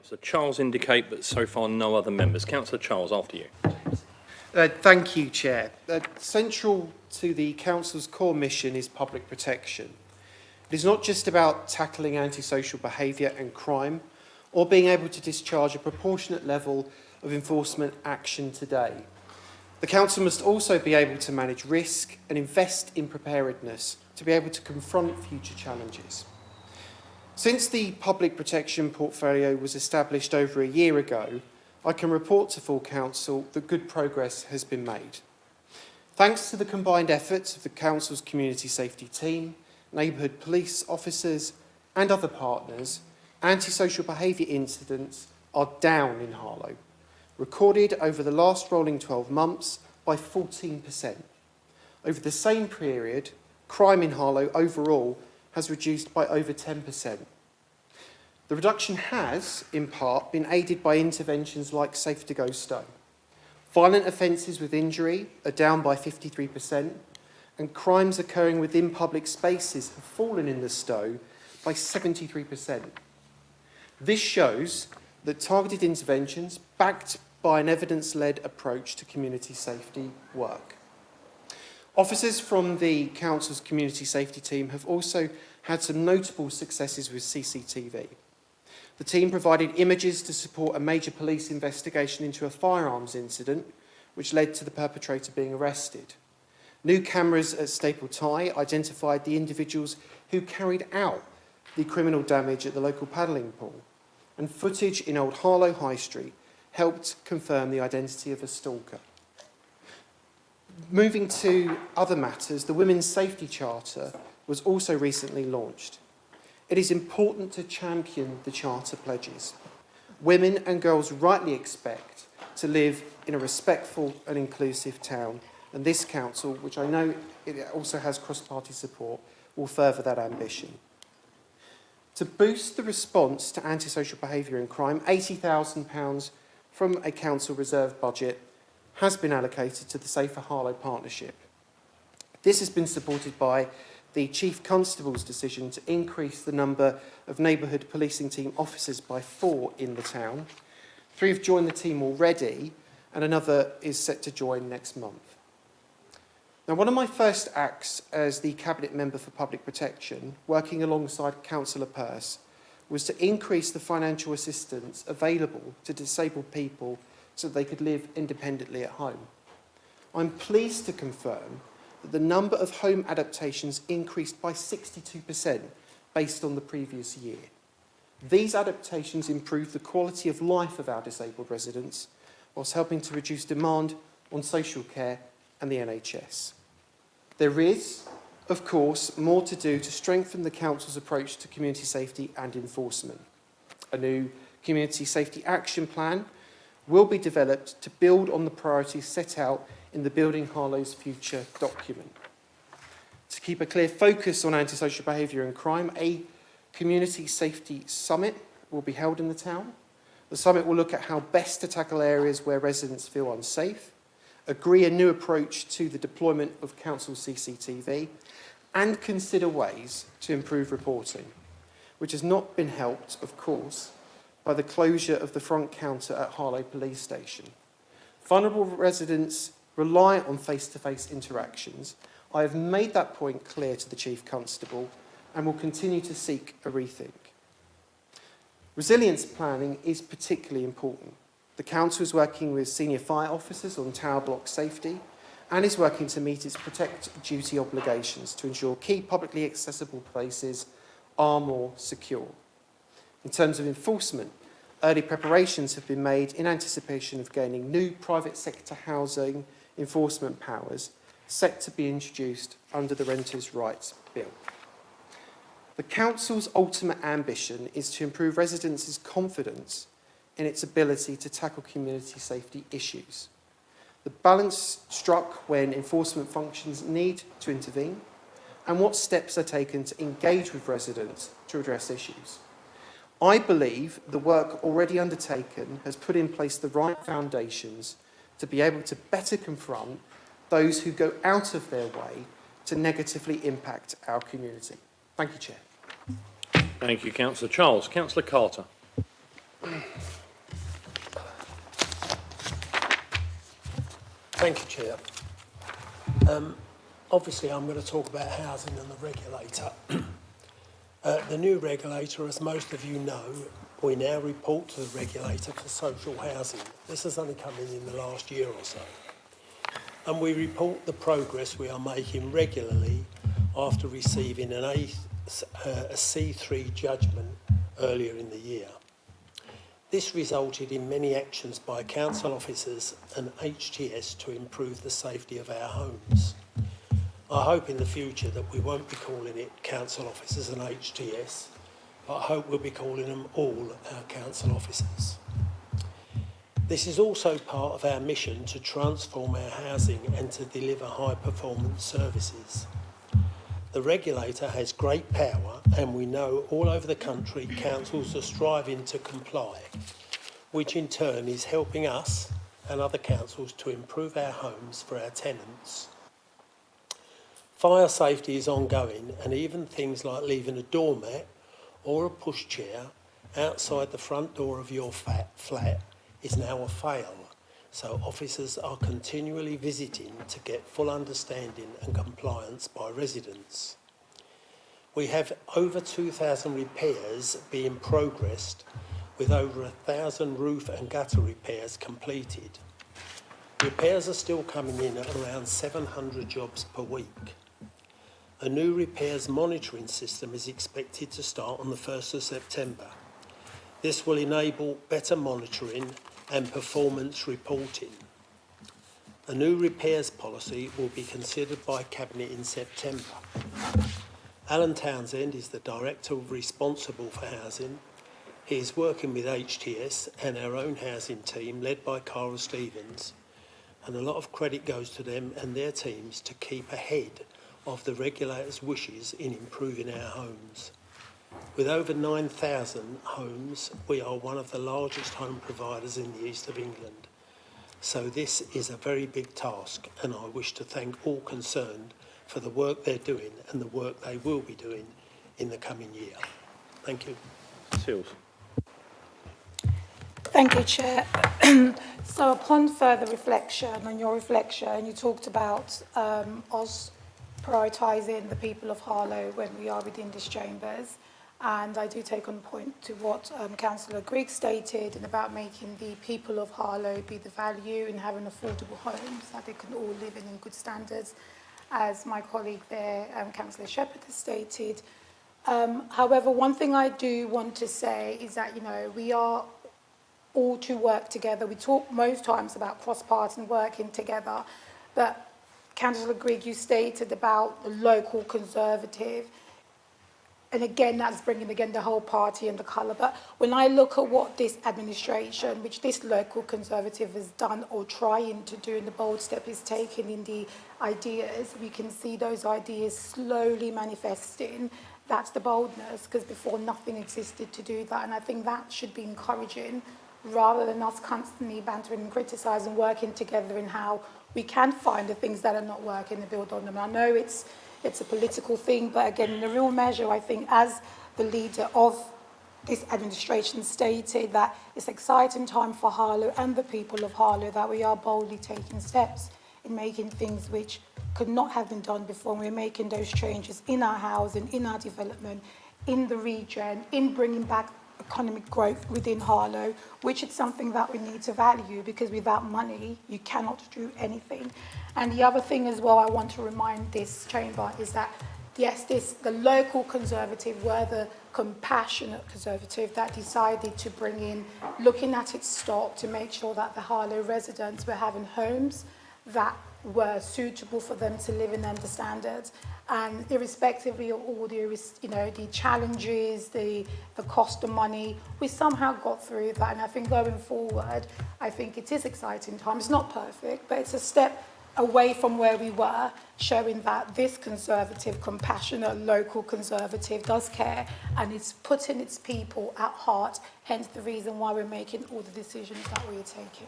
Councillor Charles indicate, but so far no other members. Councillor Charles, after you. Thank you, Chair. Central to the Council's core mission is public protection. It is not just about tackling antisocial behaviour and crime or being able to discharge a proportionate level of enforcement action today. The Council must also be able to manage risk and invest in preparedness to be able to confront future challenges. Since the public protection portfolio was established over a year ago, I can report to full Council that good progress has been made. Thanks to the combined efforts of the Council's community safety team, neighbourhood police officers and other partners, antisocial behaviour incidents are down in Harlow, recorded over the last rolling 12 months by 14%. Over the same period, crime in Harlow overall has reduced by over 10%. The reduction has, in part, been aided by interventions like Safe to Go Stow. Violent offences with injury are down by 53%, and crimes occurring within public spaces have fallen in the Stow by 73%. This shows that targeted interventions, backed by an evidence-led approach to community safety, work. Officers from the Council's community safety team have also had some notable successes with CCTV. The team provided images to support a major police investigation into a firearms incident, which led to the perpetrator being arrested. New cameras at Staple Tie identified the individuals who carried out the criminal damage at the local paddling pool, and footage in Old Harlow High Street helped confirm the identity of a stalker. Moving to other matters, the Women's Safety Charter was also recently launched. It is important to champion the Charter pledges. Women and girls rightly expect to live in a respectful and inclusive town, and this Council, which I know it also has cross-party support, will further that ambition. To boost the response to antisocial behaviour and crime, £80,000 from a Council reserve budget has been allocated to the Safer Harlow Partnership. This has been supported by the Chief Constable's decision to increase the number of neighbourhood policing team officers by 4 in the town. 3 have joined the team already, and another is set to join next month. Now, one of my first acts as the Cabinet Member for Public Protection, working alongside Councillor Pearce, was to increase the financial assistance available to disabled people so that they could live independently at home. I'm pleased to confirm that the number of home adaptations increased by 62% based on the previous year. These adaptations improve the quality of life of our disabled residents, whilst helping to reduce demand on social care and the NHS. There is, of course, more to do to strengthen the Council's approach to community safety and enforcement. A new Community Safety Action Plan will be developed to build on the priorities set out in the Building Harlow's Future document. To keep a clear focus on antisocial behaviour and crime, a Community Safety Summit will be held in the town. The summit will look at how best to tackle areas where residents feel unsafe, agree a new approach to the deployment of Council CCTV, and consider ways to improve reporting, which has not been helped, of course, by the closure of the front counter at Harlow Police Station. Vulnerable residents rely on face-to-face interactions. I have made that point clear to the Chief Constable and will continue to seek a rethink. Resilience planning is particularly important. The Council is working with senior fire officers on tower block safety and is working to meet its protect duty obligations to ensure key publicly accessible places are more secure. In terms of enforcement, early preparations have been made in anticipation of gaining new private sector housing enforcement powers set to be introduced under the Renters' Rights Bill. The Council's ultimate ambition is to improve residents' confidence in its ability to tackle community safety issues. The balance struck when enforcement functions need to intervene and what steps are taken to engage with residents to address issues. I believe the work already undertaken has put in place the right foundations to be able to better confront those who go out of their way to negatively impact our community. Thank you, Chair. Thank you, Councillor Charles. Councillor Carter. Thank you, Chair. Obviously, I'm going to talk about housing and the regulator. The new regulator, as most of you know, we now report to the regulator for social housing. This has only come in the last year or so. And we report the progress we are making regularly after receiving a C3 judgment earlier in the year. This resulted in many actions by council officers and HTS to improve the safety of our homes. I hope in the future that we won't be calling it council officers and HTS, but I hope we'll be calling them all our council officers. This is also part of our mission to transform our housing and to deliver high-performance services. The regulator has great power, and we know all over the country councils are striving to comply, which in turn is helping us and other councils to improve our homes for our tenants. Fire safety is ongoing, and even things like leaving a doormat or a pushchair outside the front door of your flat is now a fail, so officers are continually visiting to get full understanding and compliance by residents. We have over 2,000 repairs being progressed, with over 1,000 roof and gutter repairs completed. Repairs are still coming in at around 700 jobs per week. A new repairs monitoring system is expected to start on the 1st of September. This will enable better monitoring and performance reporting. A new repairs policy will be considered by Cabinet in September. Alan Townsend is the Director responsible for housing. He is working with HTS and our own housing team led by Cara Stevens, and a lot of credit goes to them and their teams to keep ahead of the regulator's wishes in improving our homes. With over 9,000 homes, we are one of the largest home providers in the east of England. So this is a very big task, and I wish to thank all concerned for the work they're doing and the work they will be doing in the coming year. Thank you. Seals. Thank you, Chair. So upon further reflection, on your reflection, you talked about us prioritising the people of Harlow when we are within these chambers. And I do take on point to what Councillor Grigg stated and about making the people of Harlow be the value in having affordable homes that they can all live in good standards, as my colleague there, Councillor Shepherd, has stated. However, one thing I do want to say is that, you know, we are all to work together. We talk most times about cross-party and working together, but Councillor Grigg, you stated about the local Conservative. And again, that's bringing again the whole party and the colour. But when I look at what this administration, which this local Conservative has done or trying to do, and the bold step is taken in the ideas, we can see those ideas slowly manifesting. That's the boldness, because before nothing existed to do that. And I think that should be encouraging, rather than us constantly bantering and criticising, working together in how we can find the things that are not working and build on them. And I know it's a political thing, but again, in the real measure, I think as the leader of this administration stated, that it's an exciting time for Harlow and the people of Harlow, that we are boldly taking steps in making things which could not have been done before. And we're making those changes in our housing, in our development, in the region, in bringing back economic growth within Harlow, which is something that we need to value, because without money, you cannot do anything. And the other thing as well I want to remind this chamber is that, yes, the local Conservative were the compassionate Conservative that decided to bring in, looking at its stock to make sure that the Harlow residents were having homes that were suitable for them to live in and the standards. And irrespectively of all the, you know, the challenges, the cost of money, we somehow got through that. And I think going forward, I think it is exciting time. It's not perfect, but it's a step away from where we were, showing that this Conservative, compassionate local Conservative does care and is putting its people at heart, hence the reason why we're making all the decisions that we're taking.